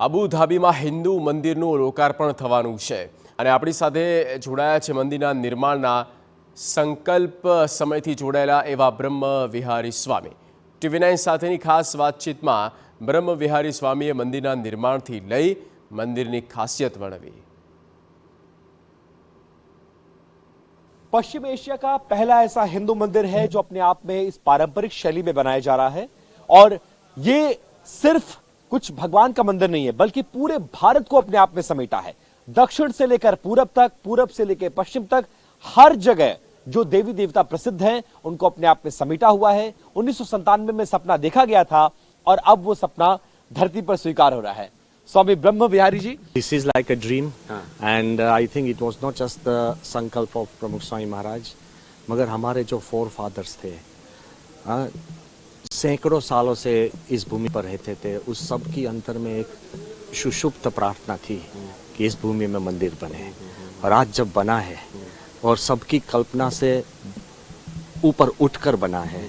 અબુધાબીમાં હિન્દુ મંદિરનું લોકાર્પણ થવાનું છે અને આપણી સાથે જોડાયા છે મંદિરના નિર્માણના સંકલ્પ સમયથી જોડાયેલા એવા બ્રહ્મ વિહારી સ્વામી। TV9 સાથેની ખાસ વાતચીતમાં બ્રહ્મ વિહારી સ્વામીએ મંદિરના નિર્માણથી લઈ મંદિરની ખાસિયત વર્ણવી। पश्चिम एशिया का पहला ऐसा हिंदू मंदिर है जो अपने आप में इस पारंपरिक शैली में बनाया जा रहा है और ये सिर्फ कुछ भगवान का मंदिर नहीं है बल्कि पूरे भारत को अपने आप में समेटा है। दक्षिण से लेकर पूरब तक, पूरब से लेकर पश्चिम तक हर जगह जो देवी देवता प्रसिद्ध हैं उनको अपने आप में समेटा हुआ है। 1997 में सपना देखा गया था और अब वो सपना धरती पर स्वीकार हो रहा है। स्वामी ब्रह्म विहारी जी, This is like a dream and I think it was not just the संकल्प of प्रमुख स्वामी महाराज, मगर हमारे जो forefathers थे सैकड़ों सालों से इस भूमि पर रहते थे, उस सब की अंतर में एक सुषुप्त प्रार्थना थी कि इस भूमि में मंदिर बने और आज जब बना है और सबकी कल्पना से ऊपर उठकर बना है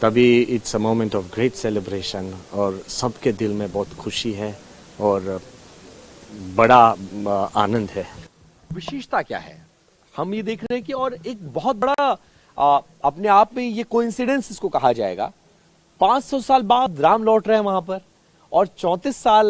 तभी it's a moment of great celebration और सबके दिल में बहुत खुशी है और बड़ा आनंद है। विशेषता क्या है हम ये देख रहे हैं कि और एक बहुत बड़ा अपने आप में ये कोइंसिडेंस इसको कहा जाएगा। 500 साल बाद राम लौट रहे हैं वहां पर और 34 साल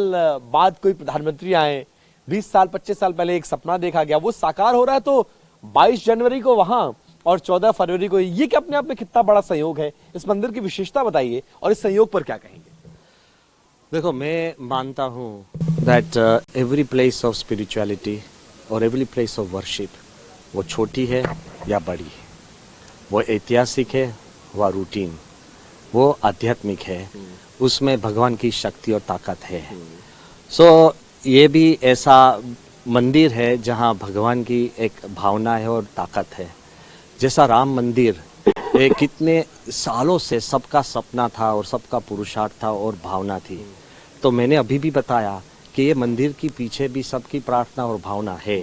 बाद कोई प्रधानमंत्री आए, 20 साल 25 साल पहले एक सपना देखा गया वो साकार हो रहा है। तो 22 जनवरी को वहां और 14 फरवरी को ये कि अपने आप में कितना बड़ा संयोग है। इस मंदिर की विशेषता बताइए और इस संयोग पर क्या कहेंगे। देखो, मैं मानता हूँ that every place of spirituality और एवरी प्लेस ऑफ वर्शिप वो छोटी है या बड़ी है, वो ऐतिहासिक है व रूटीन, वो आध्यात्मिक है, उसमें भगवान की शक्ति और ताकत है। सो ये भी ऐसा मंदिर है जहाँ भगवान की एक भावना है और ताकत है। जैसा राम मंदिर कितने सालों से सबका सपना था और सबका पुरुषार्थ था और भावना थी, तो मैंने अभी भी बताया कि ये मंदिर के पीछे भी सबकी प्रार्थना और भावना है,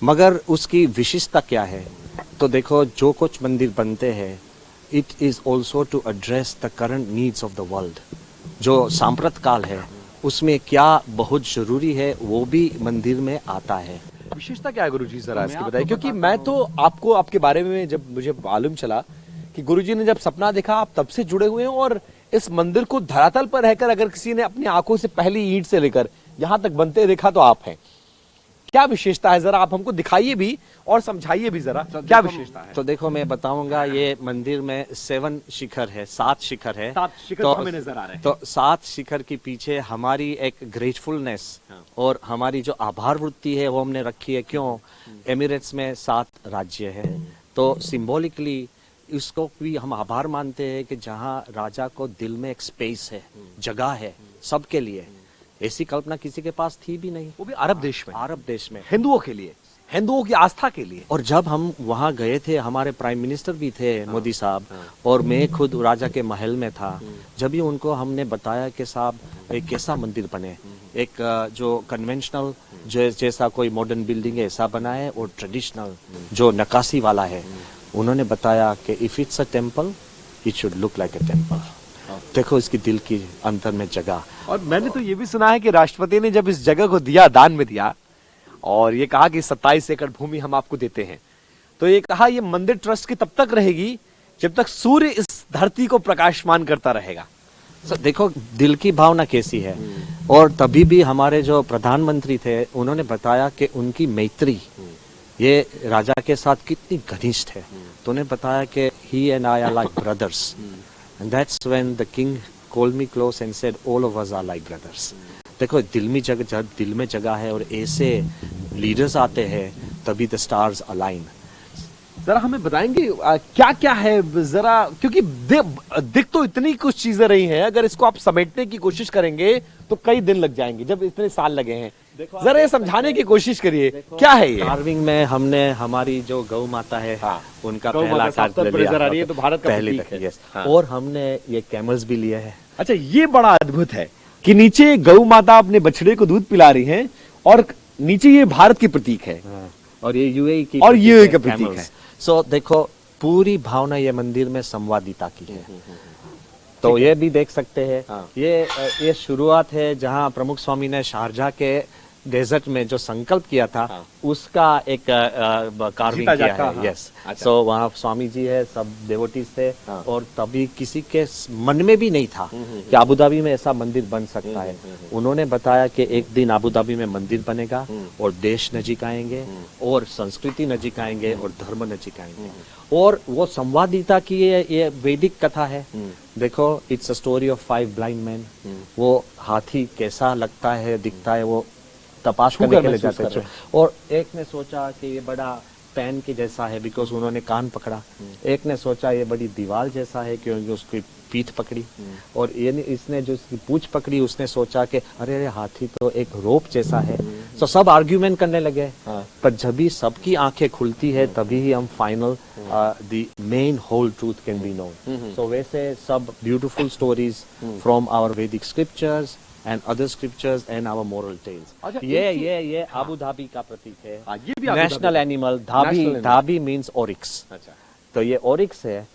मगर उसकी विशिष्टता क्या है। तो देखो, जो कुछ मंदिर बनते हैं it is also to address the current needs of the world. जो सांप्रत काल है उसमें क्या बहुत जरूरी है वो भी मंदिर में आता है। विशेषता क्या है गुरुजी, जरा इसकी बताइए, क्योंकि मैं तो आपको आपके बारे में जब मुझे मालूम चला कि गुरुजी ने जब सपना देखा आप तब से जुड़े हुए हैं और इस मंदिर को धरातल पर रहकर अगर किसी ने अपनी आंखों से पहली ईंट से लेकर यहां तक बनते देखा तो आप हैं। क्या विशेषता है, जरा आप हमको दिखाइए भी और समझाइए भी जरा क्या विशेषता है। तो देखो, मैं बताऊंगा, ये मंदिर में 7 शिखर है, 7 शिखर है, 7 शिखर तो हमें नजर आ रहे हैं। तो 7 शिखर के पीछे हमारी एक ग्रेटफुलनेस और हमारी जो आभार वृत्ति है वो हमने रखी है। क्यों? एमिरेट्स में 7 राज्य है, तो सिंबॉलिकली इसको भी हम आभार मानते हैं कि जहाँ राजा को दिल में एक स्पेस है, जगह है सबके लिए। ऐसी कल्पना किसी के पास थी भी नहीं, वो भी अरब देश में, अरब देश में, हिंदुओं के लिए, हिंदुओं की आस्था के लिए। और जब हम वहाँ गए थे, हमारे प्राइम मिनिस्टर भी थे मोदी साहब, और मैं खुद राजा के महल में था। जब भी उनको हमने बताया कि साहब एक कैसा मंदिर बने, एक जो कन्वेंशनल जो जैसा कोई मॉडर्न बिल्डिंग है ऐसा बना है और ट्रेडिशनल जो नक्काशी वाला है, उन्होंने बताया कि if it's a temple it should look like a temple. देखो इसकी दिल की अंतर में जगह। और मैंने तो ये भी सुना है कि राष्ट्रपति ने जब इस जगह को दिया, दान में दिया, और ये कहा कि 27 एकड़ भूमि हम आपको देते हैं, तो ये कहा ये मंदिर ट्रस्ट की तब तक रहेगी जब तक सूर्य इस धरती को प्रकाशमान करता रहेगा। देखो दिल की भावना कैसी है। और तभी भी हमारे जो प्रधानमंत्री थे उन्होंने बताया कि उनकी मैत्री ये राजा के साथ कितनी घनिष्ठ है, तो उन्हें बताया कि he and I are like brothers and that's when the king called me close and said all of us are like brothers। देखो दिल में जगह है और ऐसे लीडर्स आते हैं तभी द स्टार्स अलाइन। जरा हमें बताएंगे क्या क्या है जरा, क्योंकि दिख तो इतनी कुछ चीजें रही हैं, अगर इसको आप समेटने की कोशिश करेंगे तो कई दिन लग जाएंगे जब इतने साल लगे हैं। जरा ये समझाने की कोशिश करिए क्या है ये। कार्विंग में हमने हमारी जो गौ माता है उनका पहला कार्ड लिया, तो भारत का पहले प्रतीक है। और हमने ये कैमल्स भी लिए हैं। अच्छा, ये बड़ा अद्भुत है कि नीचे गौ माता अपने बछड़े को दूध पिला रही हैं और नीचे ये भारत की प्रतीक है और ये यूएई की का प्रतीक है। सो देखो पूरी भावना ये मंदिर में संवादिता की है। तो ये भी देख सकते हैं। हाँ। ये शुरुआत है जहाँ प्रमुख स्वामी ने शारजाह के डेजर्ट में जो संकल्प किया था, हाँ। उसका एक कार्विंग जीता किया जागता, है। हाँ। यस, अच्छा। सो वहाँ स्वामी जी है, सब देवोटीज थे। हाँ। और तभी किसी के मन में भी नहीं था कि अबू धाबी में ऐसा मंदिर बन सकता है। उन्होंने बताया कि एक दिन अबू धाबी में मंदिर बनेगा और देश नजीक आएंगे और संस्कृति नजीक आएंगे और धर्म नजीक आएंगे। और वो संवादिता की ये वैदिक कथा है। देखो, it's a story of 5 blind man. वो हाथी कैसा लगता है, दिखता है, वो तपाश करने के लिए जाते थे। और एक ने सोचा कि ये बड़ा पैन के जैसा है, बिकॉज उन्होंने कान पकड़ा। एक ने सोचा ये बड़ी दीवार जैसा है, क्योंकि उसकी पीठ पकड़ी। और ये इसने जो उसकी पूंछ पकड़ी, उसने सोचा कि अरे अरे हाथी तो एक रोप जैसा है। तो सब आर्ग्यूमेंट करने लगे। पर जब भी सबकी आंखें खुलती है, तभी ही हम final the main whole truth can be known. So वैसे सब beautiful stories from our Vedic scriptures and other scriptures and our moral tales. अच्छा, ये अबू धाबी का प्रतीक है। ये भी अबू धाबी नेशनल का। Animal National Dhabi. animal। Dhabi means oryx. अच्छा। तो ये ओरिक्स है,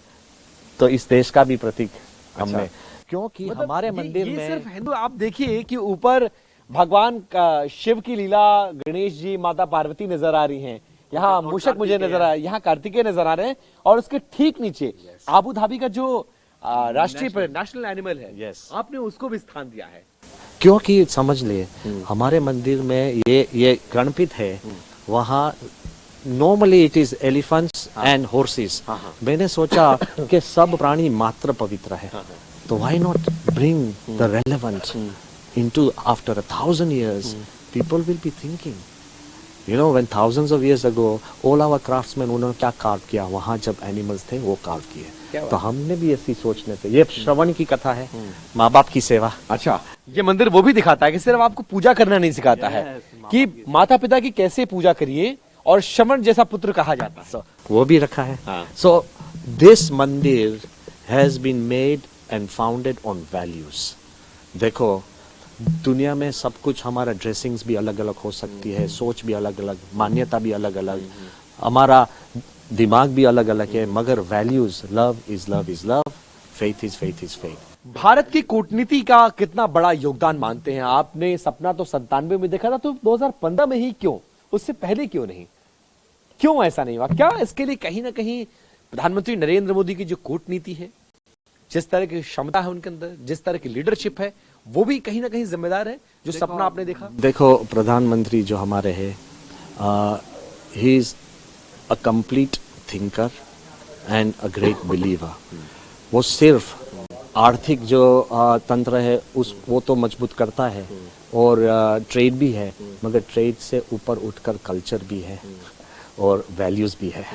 तो इस देश का भी प्रतीक हमने, अच्छा। क्योंकि मतलब हमारे ये मंदिर सिर्फ में हिंदू, आप देखिए कि ऊपर भगवान का शिव की लीला, गणेश जी, माता पार्वती नजर आ रही हैं। यहाँ मूषक मुझे नजर आ, यहाँ कार्तिकेय नजर आ रहे हैं। और उसके ठीक नीचे आबू धाबी का जो राष्ट्रीय नेशनल एनिमल है, Yes। आपने उसको भी स्थान दिया है। क्योंकि समझ लिए हमारे मंदिर में ये गणपित है। वहाँ normally it is elephants and horses. मैंने सोचा कि सब प्राणी मात्र पवित्र है, तो why not bring the relevant into after 1000 years people will be thinking, you know, when thousands of years ago all our craftsmen, उन्होंने क्या कार्व किया, वहाँ जब एनिमल्स थे वो कार्व किए। तो हमने भी ऐसी सोचने से, ये श्रवण की कथा है, माँ बाप की सेवा। अच्छा, ये मंदिर वो भी दिखाता है कि सिर्फ आपको पूजा करना नहीं सिखाता है, कि माता पिता की कैसे पूजा करिए, और श्रवण जैसा पुत्र कहा जाता है। वो भी रखा है। So this mandir has been made and founded on values. देखो, दुनिया में सब कुछ, हमारा ड्रेसिंग्स भी अलग अलग हो सकती है, सोच भी अलग अलग, मान्यता भी अलग अलग, हमारा दिमाग भी अलग अलग है, मगर values, love is love is love, faith is faith is faith. Bharat की कूटनीति का कितना बड़ा योगदान मानते हैं? आपने सपना तो 97 में देखा था, तो 2015 में ही क्यों, उससे पहले क्यों नहीं? क्यों ऐसा नहीं हुआ? क्या इसके लिए कहीं ना कहीं प्रधानमंत्री नरेंद्र मोदी की जो कूटनीति है, जिस तरह की क्षमता है उनके अंदर, जिस तरह की लीडरशिप है, वो भी कहीं ना कहीं जिम्मेदार है, जो सपना आपने देखा? देखो, प्रधानमंत्री जो हमारे हैं, he is a complete thinker and a great believer. वो सिर्फ आर्थिक जो तंत्र है वो तो मजबूत करता है, और ट्रेड भी है, मगर ट्रेड से ऊपर उठकर कल्चर भी है और वैल्यूज भी है।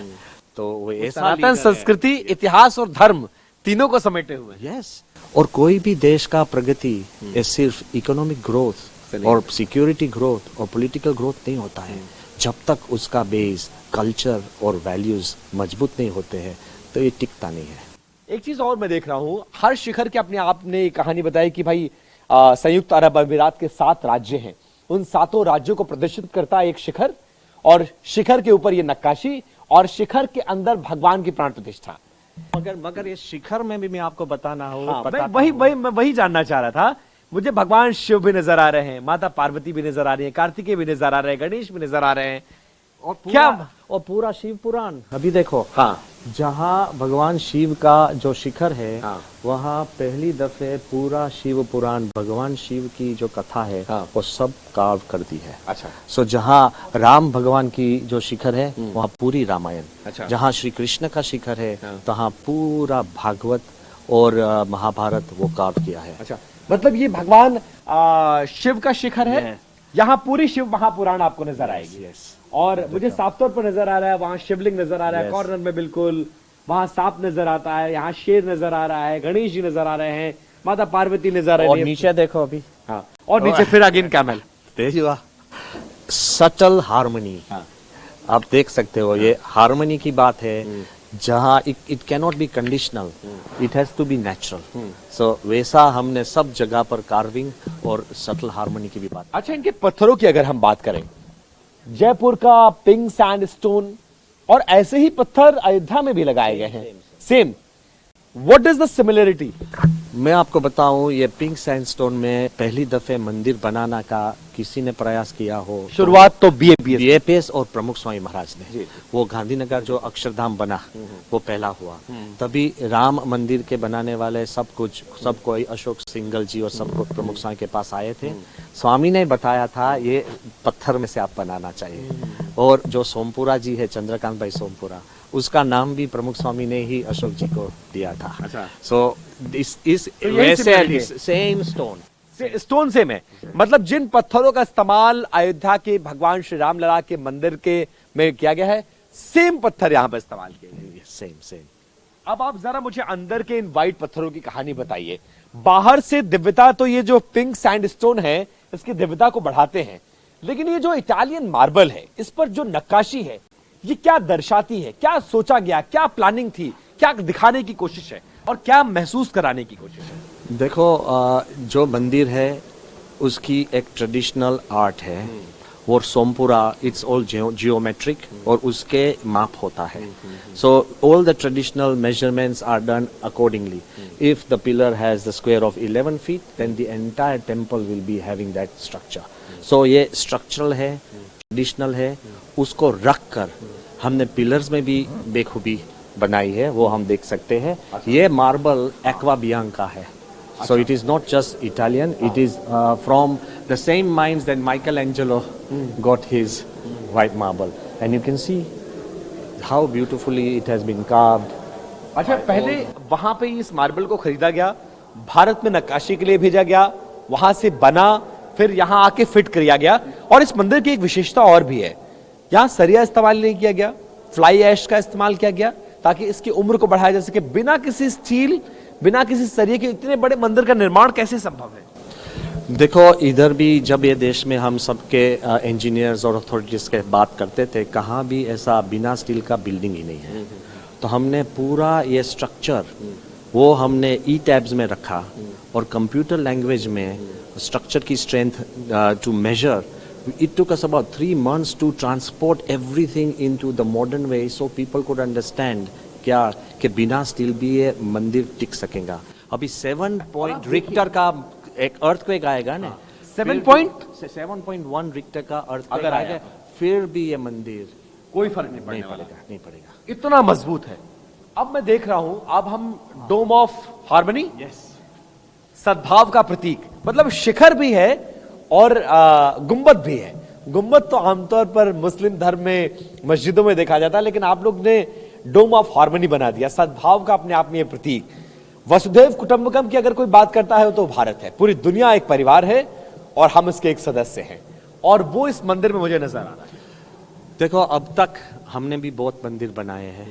तो वो ऐसा सनातन संस्कृति, इतिहास और धर्म तीनों को समेटे हुए। यस। और कोई भी देश का प्रगति ये सिर्फ इकोनॉमिक ग्रोथ और सिक्योरिटी ग्रोथ और पॉलिटिकल ग्रोथ नहीं होता है। जब तक उसका बेस, कल्चर और वैल्यूज मजबूत नहीं होते हैं, तो ये टिकता नहीं है। एक चीज और मैं देख रहा हूं, हर शिखर के अपने आपने कहानी बताई कि भाई संयुक्त अरब अमीरात के 7 राज्य हैं, उन 7 राज्यों को प्रदर्शित करता है एक शिखर, और शिखर के ऊपर ये नक्काशी, और शिखर के अंदर भगवान की प्राण प्रतिष्ठा। मगर ये शिखर में भी मैं आपको बताना हो, मैं वही जानना चाह रहा था। मुझे भगवान शिव भी नजर आ रहे हैं, माता पार्वती भी नजर आ रही है, कार्तिकेय भी नजर आ रहे हैं, गणेश भी नजर आ रहे हैं, और क्या और पूरा शिव पुराण अभी देखो। हाँ, जहाँ भगवान शिव का जो शिखर है, हाँ, वहाँ पहली दफे पूरा शिव पुराण, भगवान शिव की जो कथा है, हाँ, वो सब कार्व कर दी है। अच्छा। सो जहाँ राम भगवान की जो शिखर है, वहाँ पूरी रामायण। अच्छा। जहाँ श्री कृष्ण का शिखर है, हाँ, वहाँ पूरा भागवत और महाभारत वो कार्व किया है। अच्छा, मतलब ये भगवान शिव का शिखर है, यहाँ पूरी शिव महापुराण आपको नजर आएगी। और मुझे साफ तौर पर नजर आ रहा है, वहां शिवलिंग नजर आ रहा है कॉर्नर में, बिल्कुल वहां सांप नजर आता है, यहाँ शेर नजर आ रहा है, गणेश जी नजर आ रहे हैं, माता पार्वती नजर आ रही है, और नीचे देखो अभी। हाँ, और नीचे फिर अगेन कैमल। सटल हार्मनी, आप देख सकते हो, ये हार्मनी की बात है, जहाँ it cannot be conditional, it has to be natural. So वैसा हमने सब जगह पर कार्विंग और सटल हार्मनी की भी बात। अच्छा, इनके पत्थरों की अगर हम बात करें, जयपुर का पिंक सैंडस्टोन, और ऐसे ही पत्थर अयोध्या में भी लगाए गए हैं, same. What is the similarity? मैं आपको बताऊं, ये पिंक सैंडस्टोन में पहली दफे मंदिर बनाना का किसी ने प्रयास किया हो, शुरुआत तो बीएपीएस और प्रमुख स्वामी महाराज ने। वो गांधीनगर जो अक्षरधाम बना वो पहला हुआ। तभी राम मंदिर के बनाने वाले सब कोई अशोक सिंगल जी और सब प्रमुख स्वामी के पास आए थे। स्वामी ने बताया था ये पत्थर में से आप बनाना चाहिए। और जो सोमपुरा जी है, चंद्रकांत भाई सोमपुरा, उसका नाम भी प्रमुख स्वामी ने ही अशोक जी को दिया था। अच्छा। सो दिस इज similarity है। Same stone. स्टोन से में मतलब जिन पत्थरों का इस्तेमाल अयोध्या के भगवान श्री राम लला के मंदिर के में किया गया है, सेम पत्थर यहाँ पर इस्तेमाल किए गए। सेम। अब आप जरा मुझे अंदर के इन व्हाइट पत्थरों की कहानी बताइए। बाहर से दिव्यता तो ये जो पिंक सैंडस्टोन है इसकी दिव्यता को बढ़ाते हैं, लेकिन ये जो इटालियन मार्बल है इस पर जो नक्काशी है ये क्या दर्शाती है? क्या सोचा गया, क्या प्लानिंग थी, क्या दिखाने की कोशिश है और क्या महसूस कराने की कोशिश है? देखो, जो मंदिर है उसकी एक ट्रेडिशनल आर्ट है और सोमपुरा इट्स ऑल जियोमेट्रिक और उसके माप होता है। So all the traditional measurements are done accordingly. If the pillar has the square of 11 feet then the entire temple will be having that structure. So ये structural है, traditional है, उसको रख कर हमने पिलर्स में भी बेखूबी बनाई है, वो हम देख सकते हैं। ये मार्बल एक्वा बियांका है। So it is not just Italian, it is from the same mines that Michelangelo got his white marble. And you can see how beautifully it has been carved. अच्छा, पहले वहां पे इस marble को खरीदा गया, भारत में नक्काशी के लिए भेजा गया, वहां से बना, फिर यहाँ आके फिट किया गया। और इस मंदिर की एक विशेषता और भी है, यहाँ सरिया इस्तेमाल नहीं किया गया, फ्लाई ऐश का इस्तेमाल किया गया ताकि इसकी उम्र को बढ़ाया जा सके। बिना किसी स्टील, बिना किसी सरिये के इतने बड़े मंदिर का निर्माण कैसे संभव है? देखो, इधर भी जब ये देश में हम सबके इंजीनियर्स और अथॉरिटीज के बात करते थे, कहाँ भी ऐसा बिना स्टील का बिल्डिंग ही नहीं है। तो हमने पूरा ये स्ट्रक्चर वो हमने ई टैब्स में रखा और कंप्यूटर लैंग्वेज में स्ट्रक्चर की strength to measure. It took us about 3 months to transport everything into the modern way so people could understand क्या कि बिना स्टील भी ये मंदिर टिक सकेगा। अभी 7 पॉइंट रिक्टर का एक अर्थक्वेक आएगा ना, 7.1 रिक्टर का अर्थक्वेक आएगा, फिर भी ये मंदिर कोई फर्क नहीं पड़ेगा। इतना मजबूत है। अब मैं देख रहा हूं, अब हम डोम ऑफ हार्मनी, सद्भाव का प्रतीक, मतलब शिखर भी है और गुंबद भी है। गुंबद तो आमतौर पर मुस्लिम धर्म में मस्जिदों में देखा जाता है, लेकिन आप लोग ने डोम ऑफ हार्मनी बना दिया, सद्भाव का अपने आप में यह प्रतीक। वसुधैव कुटुंबकम की अगर कोई बात करता है तो भारत है, पूरी दुनिया एक परिवार है और हम इसके एक सदस्य हैं, और वो इस मंदिर में मुझे नजर आ रहा है। देखो, अब तक हमने भी बहुत मंदिर बनाए हैं,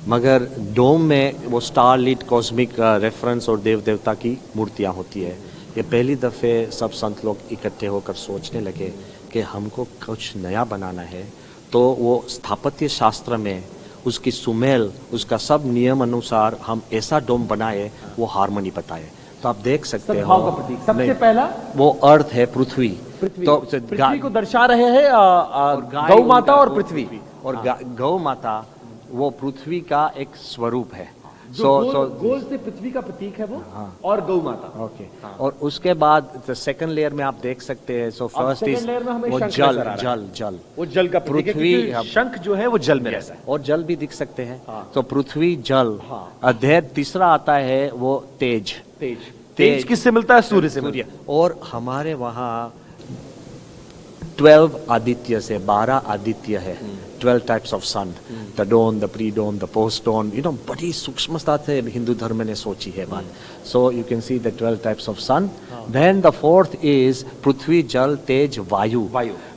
मगर डोम में वो स्टार लीड कॉस्मिक रेफरेंस और देव देवता की मूर्तियां होती है। ये पहली दफ़े सब संत लोग इकट्ठे होकर सोचने लगे कि हमको कुछ नया बनाना है, तो वो स्थापत्य शास्त्र में उसकी सुमेल, उसका सब नियम अनुसार हम ऐसा डोम बनाए, वो हार्मनी बताए। तो आप देख सकते हो, सबसे पहला वो अर्थ है, पृथ्वी। तो पृथ्वी को दर्शा रहे हैं गौ माता और पृथ्वी, और गौ माता वो पृथ्वी का एक स्वरूप है। गोल से पृथ्वी का प्रतीक है वो, और गौ माता। ओके। और उसके बाद सेकंड लेयर में आप देख सकते हैं, सो फर्स्ट इज वो जल वो जल का पृथ्वी, शंख जो है वो जल में रहता है, और जल भी दिख सकते हैं। तो पृथ्वी, जल, अध्याय तीसरा आता है वो तेज। तेज किससे मिलता है? सूर्य से। और हमारे वहाँ 12 आदित्य से 12 आदित्य है, 12 types of sun, the dawn, the pre dawn, the post dawn, बड़ी सूक्ष्मता से हिंदू धर्म ने सोची है बात। So you can see the 12 types of sun. Then the fourth is पृथ्वी, जल, तेज, वायु।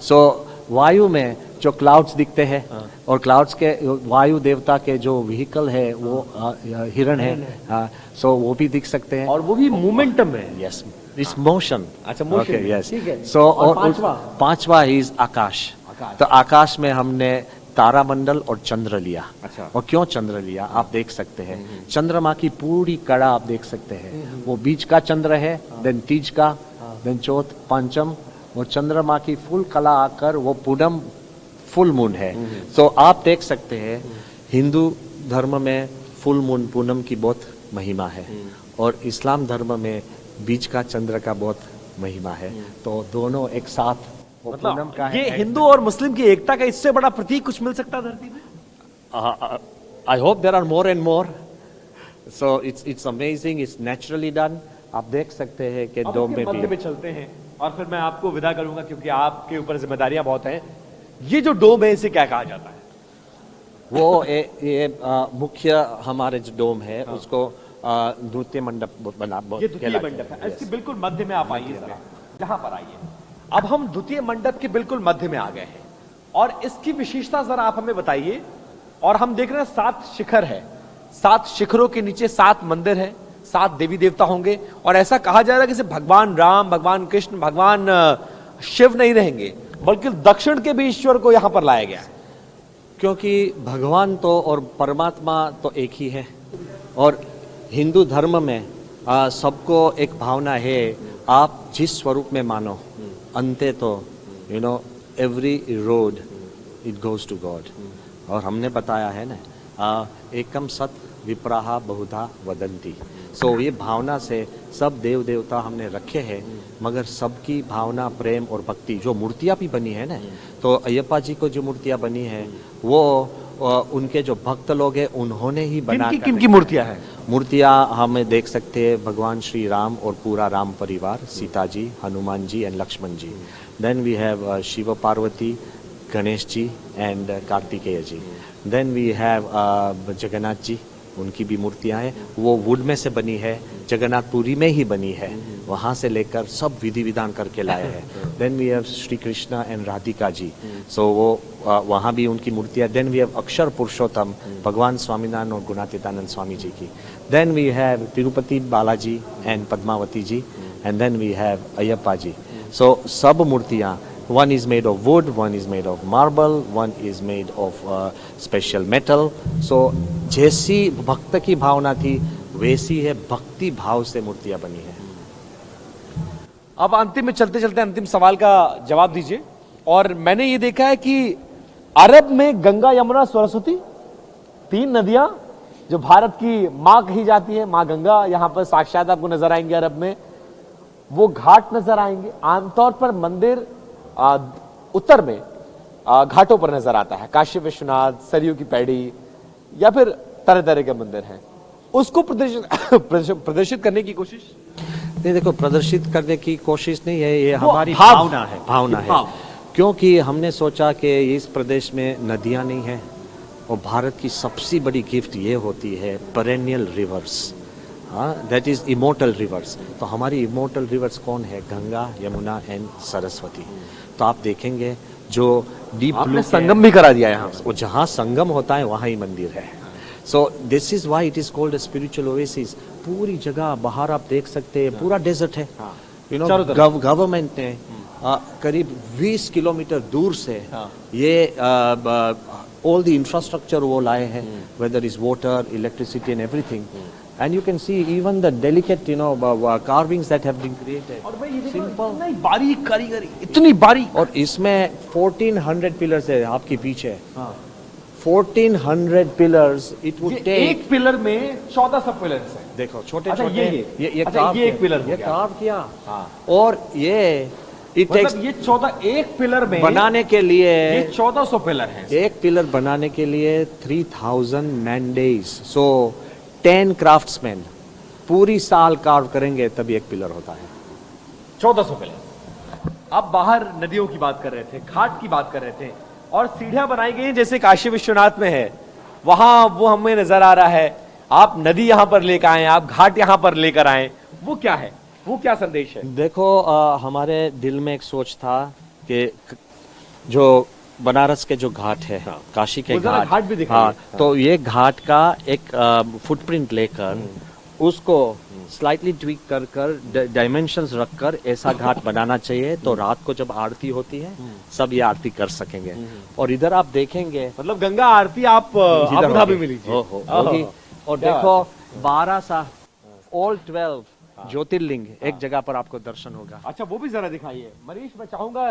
सो वायु में जो क्लाउड्स दिखते हैं, और क्लाउड्स के वायु देवता के जो व्हीकल है वो हिरण है, सो वो भी दिख सकते हैं, और वो भी मोमेंटम में। यस, इस मोशन। अच्छा, मोशन। यस, ठीक है। सो और पांचवा इज आकाश। तो आकाश में हमने तारामंडल और चंद्र लिया। अच्छा। और क्यों चंद्र लिया आप देख सकते हैं, चंद्रमा की पूरी कड़ा आप देख सकते हैं, वो बीच का चंद्र है, देन तीज का, देन चौथ, पंचम, वो चंद्रमा की फुल कला आकर वो पूनम फुल मून है। तो आप देख सकते हैं हिंदू धर्म में फुल मून, पूनम की बहुत महिमा है, और इस्लाम धर्म में बीच का चंद्र का बहुत महिमा है। तो दोनों एक साथ वो पूनम का ये है। हिंदू और मुस्लिम की एकता का इससे बड़ा प्रतीक कुछ मिल सकता है धरती में? I hope there are more and more. So it's amazing, it's naturally done. आप देख सकते हैं कि अब डोम इसके में मध्य भी में चलते हैं और फिर मैं आपको विदा करूंगा क्योंकि आपके ऊपर जिम्मेदारियां बहुत हैं। ये जो डोम है इसे क्या कहा जाता है? वो ये मुख्य हमारे जो डोम है उसको द्वितीय मंडप बना ये द्वितीय मंडप है। इसके बिल्कुल मध्य में आप आइए जरा, यहाँ पर आइए। अब हम द्वितीय मंडप के बिल्कुल मध्य में आ गए हैं और इसकी विशेषता जरा आप हमें बताइए। और हम देख रहे हैं 7 शिखर है, 7 शिखरों के नीचे 7 मंदिर है, 7 देवी देवता होंगे और ऐसा कहा जा रहा है कि सिर्फ भगवान राम, भगवान कृष्ण, भगवान शिव नहीं रहेंगे बल्कि दक्षिण के भी ईश्वर को यहां पर लाया गया है। क्योंकि भगवान तो और परमात्मा तो एक ही है और हिंदू धर्म में सबको एक भावना है, आप जिस स्वरूप में मानो अंते तो every road it goes to god. और हमने बताया है ना, एकम सत विप्राहा बहुधा वदंती। सो ये भावना से सब देव देवता हमने रखे हैं, मगर सबकी भावना, प्रेम और भक्ति, जो मूर्तियाँ भी बनी है ना, तो अयप्पा जी को जो मूर्तियाँ बनी है वो उनके जो भक्त लोग हैं उन्होंने ही बना। किनकी मूर्तियां हैं? मूर्तियाँ हमें देख सकते हैं भगवान श्री राम और पूरा राम परिवार, Sita ji, Hanuman ji and Lakshman ji. Then we have Shiv Parvati, Ganesh ji and Kartikeya ji. Then we have Jagannath ji, उनकी भी मूर्तियां हैं। वो वुड में से बनी है, जगन्नाथपुरी में ही बनी है, वहाँ से लेकर सब विधि विधान करके लाए हैं। Then we have Shri Krishna and Radhika ji, so वो वहाँ भी उनकी मूर्तियाँ। देन वी हैव अक्षर पुरुषोत्तम भगवान स्वामीनारायण और गुणातीतानंद स्वामी जी की। Then we have Tirupati Balaji and Padmavati ji and then we have Ayyappa ji. So सब मूर्तियाँ, one is made of wood, one is made of marble, one is made of special metal. So जैसी भक्त की भावना थी वैसी है भक्ति भाव से मूर्तियां बनी है। अब अंतिम में चलते चलते अंतिम सवाल का जवाब दीजिए। और मैंने ये देखा है कि अरब में गंगा, यमुना, सरस्वती 3 नदियां जो भारत की मां कही जाती है, मां गंगा, यहां पर साक्षात आपको नजर आएंगे। अरब में वो घाट नजर आएंगे। आमतौर पर मंदिर उत्तर में घाटों पर नजर आता है, काशी विश्वनाथ, सरयू की पैड़ी या फिर तरह तरह के मंदिर हैं। उसको प्रदर्शित करने की कोशिश नहीं, देखो प्रदर्शित करने की कोशिश नहीं है, ये वो हमारी भाव भावना है, भावना है। क्योंकि हमने सोचा कि इस प्रदेश में नदियां नहीं है और भारत की सबसे बड़ी गिफ्ट ये होती है perennial reverse, that is immortal reverse. तो हमारी इमोर्टल रिवर्स कौन है? गंगा, यमुना एंड सरस्वती। तो आप देखेंगे जो डीप ब्लू संगम भी करा दिया यहाँ, वो जहाँ संगम होता है वहाँ ही मंदिर है। So this is why it is called spiritual oasis. पूरी जगह बाहर आप देख सकते हैं, पूरा डेजर्ट है। गवर्नमेंट ने करीब 20 किलोमीटर दूर से ये ऑल द इंफ्रास्ट्रक्चर वो लाए हैं, whether is water, electricity and everything. And you can see even the delicate, carvings that have been created. और भाई ये देखो, इतनी बारीक कारीगरी, इतनी बारीक। और इसमें 1400 पिलर्स है आपके पीछे। 1400 पिलर्स इट वुड टेक। एक पिलर में 1400 पिलर्स हैं। देखो छोटे अच्छा, छोटे ये एक पिलर ये कार्व किया। और ये इट टेक्स, ये 14 एक पिलर में बनाने के लिए ये 1400 पिलर हैं। एक पिलर बनाने के लिए 3000 मैन डेज। सो 10 क्राफ्ट्समैन पूरी साल कार्व करेंगे तभी एक पिलर होता है। 1400 पिलर। अब बाहर नदियों की बात कर रहे थे, घाट की बात कर रहे थे और सीढ़ियां बनाई गई जैसे काशी विश्वनाथ में है, वहां वो हमें नजर आ रहा है। आप नदी यहां पर लेकर आए, आप घाट यहां पर लेकर आए, वो क्या है, वो क्या संदेश है? देखो हमारे दिल में एक सोच था कि जो बनारस के जो घाट है, काशी के घाट भी दिखाइए। तो ये घाट का एक फुटप्रिंट लेकर उसको स्लाइटली ट्वीक कर कर डायमेंशंस रखकर ऐसा घाट बनाना चाहिए। तो रात को जब आरती होती है सब ये आरती कर सकेंगे। और इधर आप देखेंगे, मतलब गंगा आरती आप अबू धाबी में लीजिए। होगी। और देखो 12 सा ऑल 12 ज्योतिर्लिंग एक जगह पर आपको दर्शन होगा। अच्छा, वो भी जरा दिखाइए मनीष। मैं चाहूंगा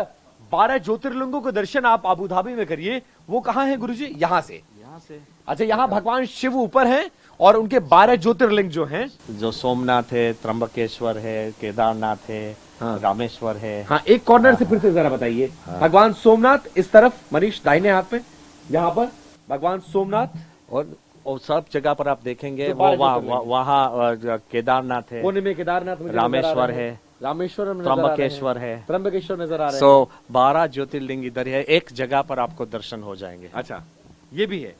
12 ज्योतिर्लिंगों के दर्शन आप अबू धाबी में करिए। वो कहाँ है गुरुजी? यहाँ से। यहाँ से। अच्छा, यहाँ भगवान शिव ऊपर हैं और उनके 12 ज्योतिर्लिंग जो हैं, जो सोमनाथ है, त्र्यंबकेश्वर है, केदारनाथ है, रामेश्वर है। हाँ, एक कॉर्नर से फिर से जरा बताइए। भगवान सोमनाथ इस तरफ, मनीष दाहिने हाथ पे, यहाँ पर भगवान सोमनाथ, और सब जगह पर आप देखेंगे जो वो 12 वहाँ वहाँ केदारनाथ है, कोने में केदारनाथ मुझे नजर आ रामेश्वर रहे हैं। है, रामेश्वर नजर आ रहे हैं। त्र्यंबकेश्वर नजर आ रहे हैं। सो 12 ज्योतिर्लिंग इधर है, एक जगह पर आपको दर्शन हो जाएंगे। अच्छा, ये भी है।